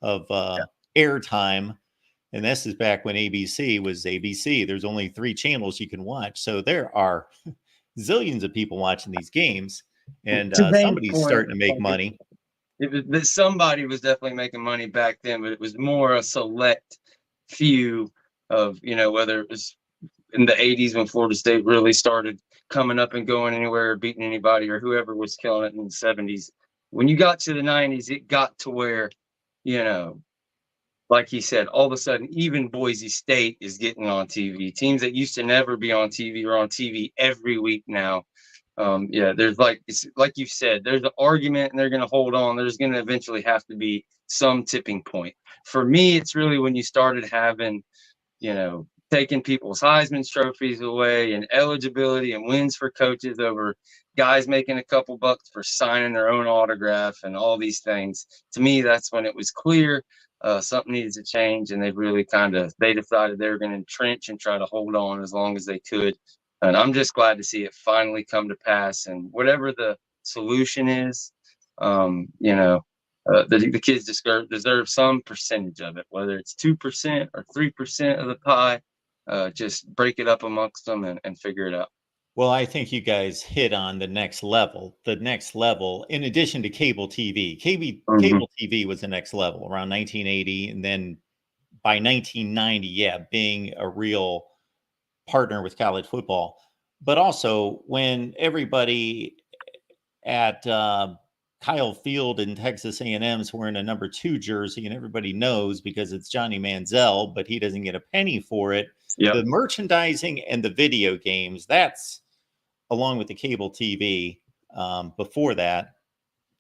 of airtime. And this is back when ABC was ABC. There's only 3 channels you can watch. So there are zillions of people watching these games, and somebody's starting to make money. Somebody was definitely making money back then, but it was more a select few of, whether it was in the 80s when Florida State really started coming up and going anywhere or beating anybody, or whoever was killing it in the 70s. When you got to the 90s, it got to where, like he said, all of a sudden, even Boise State is getting on TV. Teams that used to never be on TV are on TV every week now. There's it's like you said, there's an argument and they're going to hold on. There's going to eventually have to be some tipping point. For me, it's really when you started having, taking people's Heisman trophies away and eligibility and wins for coaches over guys making a couple bucks for signing their own autograph and all these things. To me, that's when it was clear something needed to change, and they decided they were going to entrench and try to hold on as long as they could. And I'm just glad to see it finally come to pass. And whatever the solution is, the kids deserve some percentage of it, whether it's 2% or 3% of the pie. Just break it up amongst them and figure it out. Well, I think you guys hit on the next level. The next level, in addition to cable TV, cable TV was the next level around 1980. And then by 1990, being a real partner with college football. But also when everybody at Kyle Field in Texas A&M is wearing a number 2 jersey, and everybody knows because it's Johnny Manziel, but he doesn't get a penny for it. Yeah. The merchandising and the video games, that's along with the cable TV before that,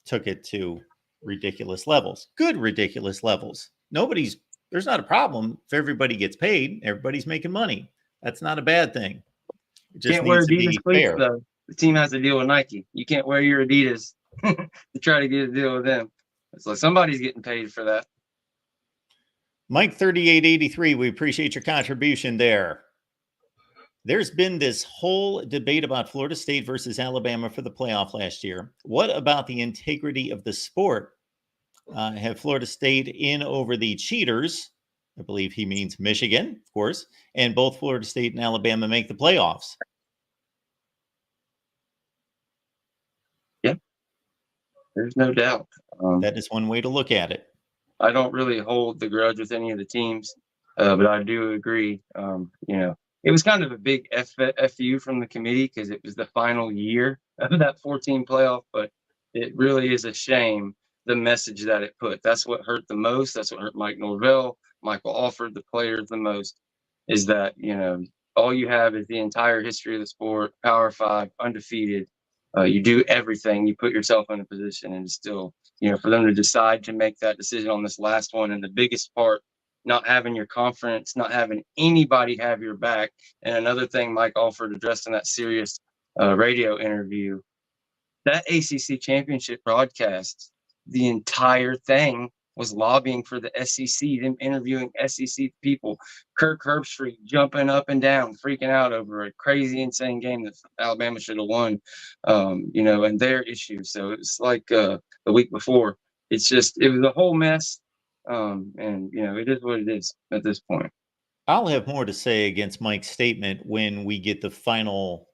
took it to ridiculous levels. Good ridiculous levels. There's not a problem if everybody gets paid. Everybody's making money. That's not a bad thing. It just Can't wear needs to Adidas be cleats fair. though. The team has a deal with Nike. You can't wear your Adidas to try to get a deal with them. It's like somebody's getting paid for that. Mike 3883, we appreciate your contribution there. There's been this whole debate about Florida State versus Alabama for the playoff last year. What about the integrity of the sport? Have Florida State in over the cheaters? I believe he means Michigan, of course, and both Florida State and Alabama make the playoffs. Yeah, there's no doubt. That is one way to look at it. I don't really hold the grudge with any of the teams, but I do agree. It was kind of a big FU from the committee because it was the final year of that 14 playoff, but it really is a shame the message that it put. That's what hurt the most. That's what hurt Mike Norvell, Michael Alford, the players the most, is that, all you have is the entire history of the sport, Power 5, undefeated. You do everything. You put yourself in a position, and still, for them to decide to make that decision on this last one, and the biggest part, not having your conference, not having anybody have your back. And another thing Mike Alford addressed in that Sirius radio interview, that ACC championship broadcast, the entire thing was lobbying for the SEC, them interviewing SEC people, Kirk Herbstreit jumping up and down, freaking out over a crazy, insane game that Alabama should have won, and their issues. So it's like the week before. It was a whole mess. It is what it is at this point. I'll have more to say against Mike's statement when we get the final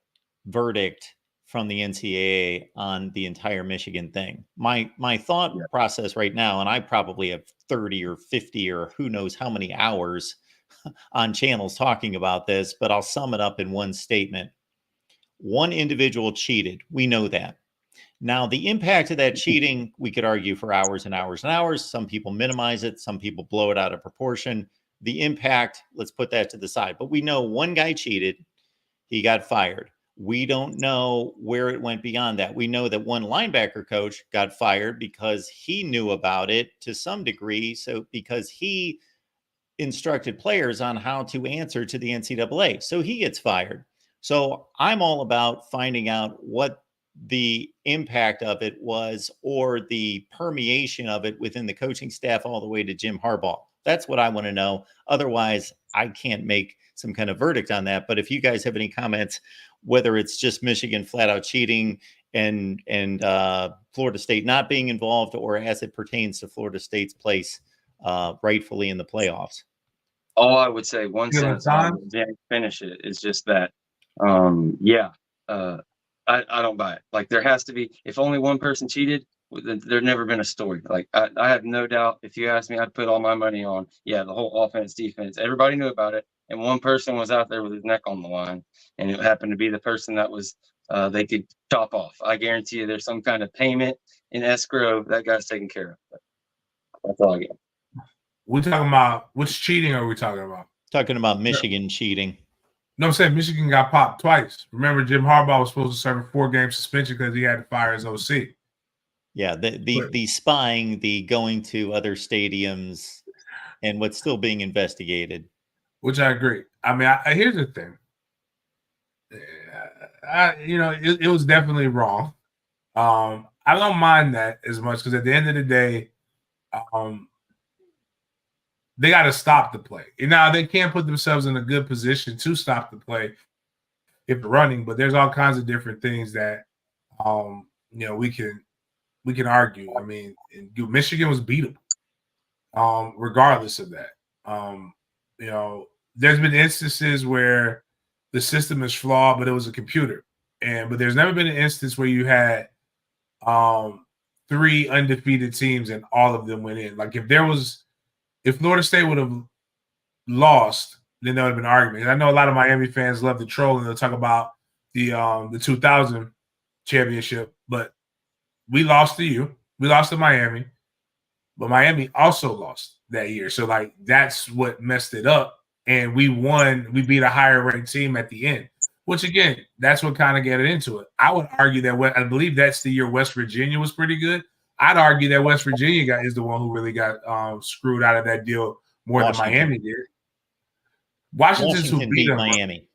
verdict from the NCAA on the entire Michigan thing. My thought process right now, and I probably have 30 or 50 or who knows how many hours on channels talking about this, but I'll sum it up in one statement. One individual cheated. We know that. Now, the impact of that cheating, we could argue for hours and hours and hours. Some people minimize it. Some people blow it out of proportion. The impact, let's put that to the side. But we know one guy cheated. He got fired. We don't know where it went beyond that. We know that one linebacker coach got fired because he knew about it to some degree. So because he instructed players on how to answer to the NCAA. So he gets fired. So I'm all about finding out what the impact of it was, or the permeation of it within the coaching staff all the way to Jim Harbaugh. That's what I want to know. Otherwise, I can't make some kind of verdict on that. But if you guys have any comments, whether it's just Michigan flat out cheating and Florida State not being involved, or as it pertains to Florida State's place rightfully in the playoffs. All I would say, one sentence on finish it, is just that, I don't buy it. Like, there has to be, if only one person cheated, there'd never been a story. Like, I have no doubt, if you ask me, I'd put all my money on, the whole offense, defense, everybody knew about it, and one person was out there with his neck on the line, and it happened to be the person that was they could top off. I guarantee you there's some kind of payment in escrow that guy's taken care of. But that's all I get. We're talking about, which cheating are we talking about? Talking about Michigan cheating. No, I'm saying Michigan got popped twice. Remember, Jim Harbaugh was supposed to serve a 4-game suspension because he had to fire his OC. Yeah, the spying, the going to other stadiums, and what's still being investigated. Which I agree. I mean, here's the thing. It was definitely wrong. I don't mind that as much because at the end of the day, they got to stop the play. Now, they can't put themselves in a good position to stop the play if they're running, but there's all kinds of different things that we can argue. I mean, Michigan was beatable, regardless of that. There's been instances where the system is flawed, but it was a computer, but there's never been an instance where you had 3 undefeated teams and all of them went in. Like, if Florida State would have lost, then there would have been an argument. And I know a lot of Miami fans love to troll and they'll talk about the 2000 championship, but we lost to you. We lost to Miami, but Miami also lost that year. So, like, that's what messed it up. and we won. We beat a higher ranked team at the end, which again, that's what kind of got it into it. I would argue that I believe that's the year West Virginia was pretty good. I'd argue that West Virginia is the one who really got screwed out of that deal more than Miami did. Washington's who beat them. Miami.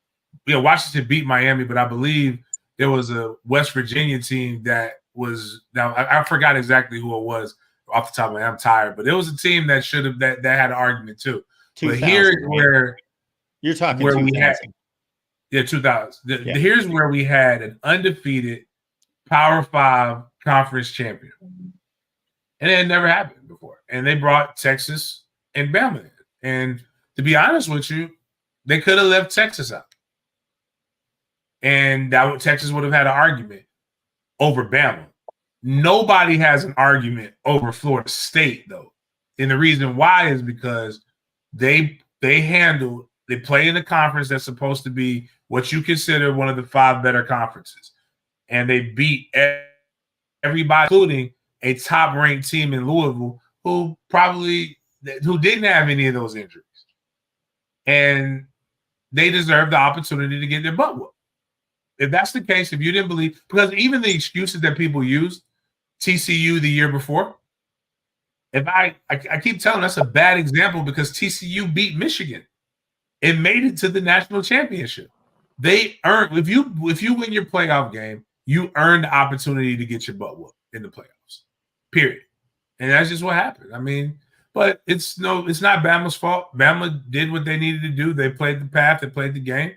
Yeah, Washington beat Miami, but I believe there was a West Virginia team that was now I forgot exactly who it was off the top of my head. I'm tired, but it was a team that should have that had an argument too. But here's where you're talking where we had 2000. Here's where we had an undefeated Power 5 conference champion. And it had never happened before. And they brought Texas and Bama in. And to be honest with you, they could have left Texas out. And Texas would have had an argument over Bama. Nobody has an argument over Florida State, though. And the reason why is because they play in a conference that's supposed to be what you consider one of the 5 better conferences. And they beat everybody, including a top-ranked team in Louisville who didn't have any of those injuries. And they deserve the opportunity to get their butt whooped. If that's the case, if you didn't believe, because even the excuses that people used, TCU the year before, if I keep telling that's a bad example because TCU beat Michigan. It made it to the national championship. They earned, if you win your playoff game, you earn the opportunity to get your butt whooped in the playoffs. Period. And that's just what happened. I mean, but it's not Bama's fault. Bama did what they needed to do. They played the path, they played the game.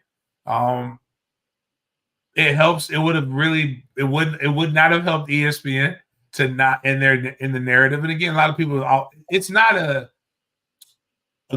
It helps. It would not have helped ESPN to not in the narrative. And again, a lot of people, it's not a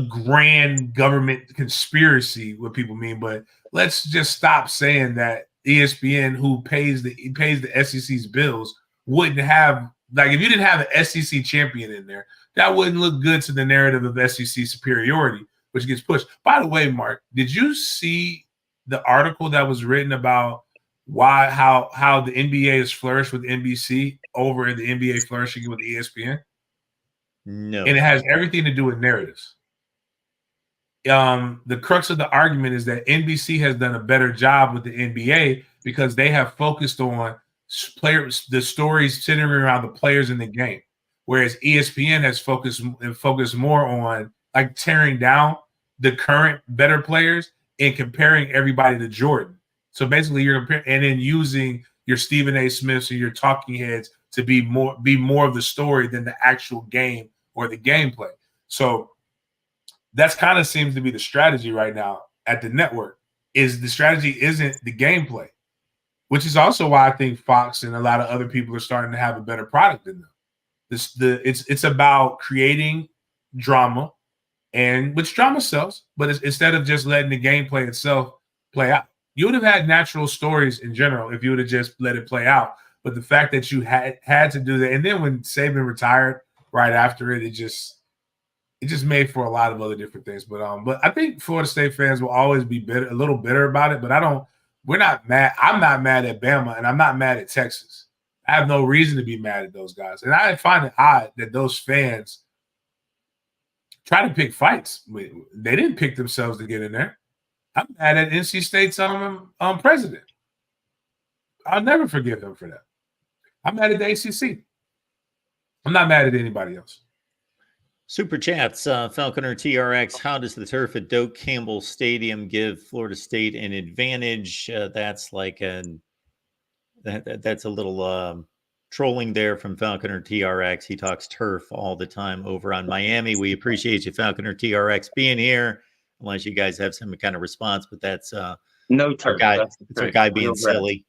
grand government conspiracy, what people mean, but let's just stop saying that ESPN, who pays the SEC's bills, wouldn't have, like, if you didn't have an SEC champion in there, that wouldn't look good to the narrative of SEC superiority, which gets pushed. By the way, Mark, did you see the article that was written about how the NBA has flourished with NBC over the NBA flourishing with ESPN? No. And it has everything to do with narratives. The crux of the argument is that NBC has done a better job with the NBA because they have focused on the stories centering around the players in the game, whereas ESPN has focused more on like tearing down the current better players and comparing everybody to Jordan. So basically, you're comparing and then using your Stephen A. Smiths and your talking heads to be more of the story than the actual game or the gameplay. So that's kind of seems to be the strategy right now at the network. Is the strategy isn't the gameplay, which is also why I think Fox and a lot of other people are starting to have a better product than them. It's about creating drama, and which drama sells, but instead of just letting the gameplay itself play out. You would have had natural stories in general if you would have just let it play out. But the fact that you had to do that, and then when Saban retired right after it, it just made for a lot of other different things. But I think Florida State fans will always be a little bitter about it. But we're not mad. I'm not mad at Bama, and I'm not mad at Texas. I have no reason to be mad at those guys. And I find it odd that those fans try to pick fights. They didn't pick themselves to get in there. I'm mad at NC State's president. I'll never forgive him for that. I'm mad at the ACC. I'm not mad at anybody else. Super chats, Falconer TRX. How does the turf at Doak Campbell Stadium give Florida State an advantage? That's like that's a little trolling there from Falconer TRX. He talks turf all the time over on Miami. We appreciate you, Falconer TRX, being here. Unless you guys have some kind of response, but that's no turf. It's our guy being silly.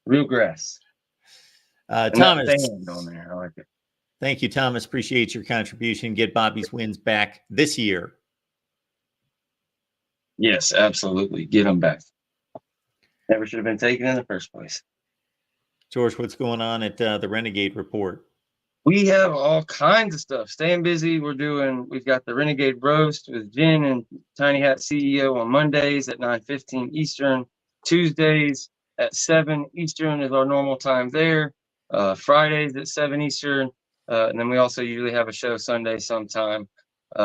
Real grass. Thomas, on there. I like it. Thank you, Thomas. Appreciate your contribution. Get Bobby's wins back this year. Yes, absolutely. Get them back. Never should have been taken in the first place. George, what's going on at the Renegade Report? We have all kinds of stuff. Staying busy. We've got the Renegade Roast with Jen and Tiny Hat CEO on Mondays at 9:15 Eastern. Tuesdays at 7 Eastern is our normal time there. Fridays at 7 Eastern. And then we also usually have a show Sunday sometime.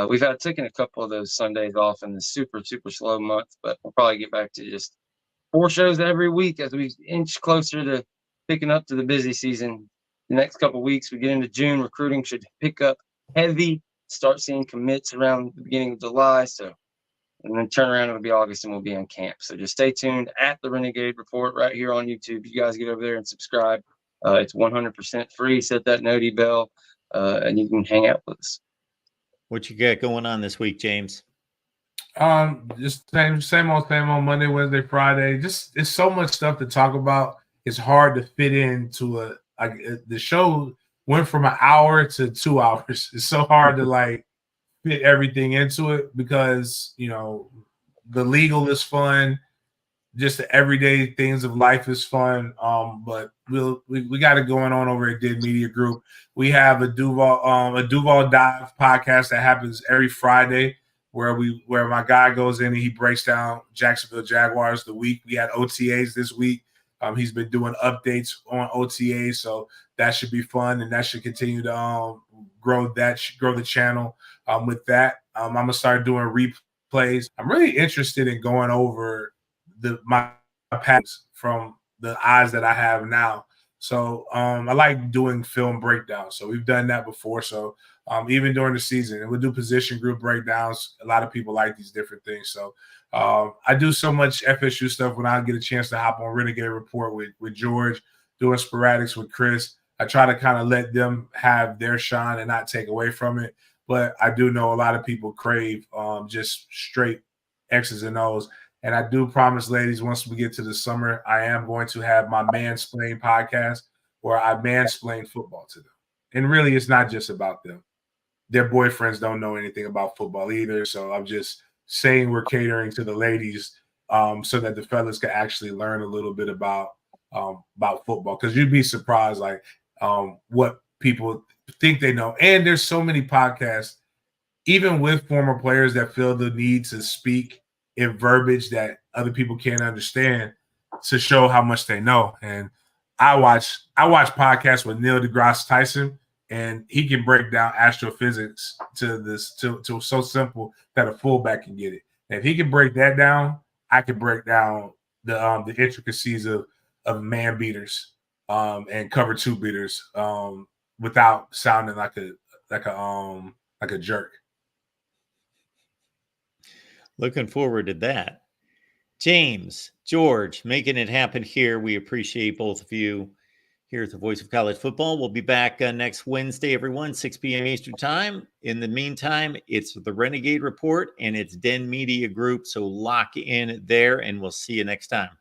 We've had taken a couple of those Sundays off in the super slow month, but we'll probably get back to just 4 shows every week as we inch closer to picking up to the busy season. The next couple of weeks, we get into June, recruiting should pick up heavy, start seeing commits around the beginning of July. So, and then turn around, it'll be August and we'll be on camp. So just stay tuned at the Renegade Report right here on YouTube. You guys get over there and subscribe. It's 100% free. Set that noti bell and you can hang out with us. What you got going on this week, James? Just same old Monday, Wednesday, Friday. Just it's so much stuff to talk about. It's hard to fit into the show went from an hour to 2 hours. It's so hard to fit everything into it because the legal is fun, just the everyday things of life is fun. But we got it going on over at Did Media Group. We have a Duval Dive podcast that happens every Friday, where my guy goes in and he breaks down Jacksonville Jaguars the week. We had OTAs this week. He's been doing updates on OTAs, so that should be fun, and that should continue to grow the channel. With that, I'm gonna start doing replays. I'm really interested in going over my patterns from the eyes that I have now. So I like doing film breakdowns. So we've done that before. So even during the season, and we'll do position group breakdowns. A lot of people like these different things. So I do so much FSU stuff when I get a chance to hop on Renegade Report with George, doing sporadics with Chris. I try to kind of let them have their shine and not take away from it. But I do know a lot of people crave just straight X's and O's. And I do promise, ladies, once we get to the summer, I am going to have my Mansplain podcast where I mansplain football to them. And really, it's not just about them. Their boyfriends don't know anything about football either. So I'm just saying we're catering to the ladies so that the fellas can actually learn a little bit about football. Because you'd be surprised, what people think they know. And there's so many podcasts, even with former players that feel the need to speak in verbiage that other people can't understand to show how much they know. And I watch podcasts with Neil deGrasse Tyson, and he can break down astrophysics to so simple that a fullback can get it. And if he can break that down, I can break down the intricacies of man beaters and cover 2 beaters without sounding like a jerk. Looking forward to that. James, George, making it happen here. We appreciate both of you here at the Voice of College Football. We'll be back next Wednesday, everyone, 6 p.m. Eastern Time. In the meantime, it's the Renegade Report and it's Den Media Group. So lock in there and we'll see you next time.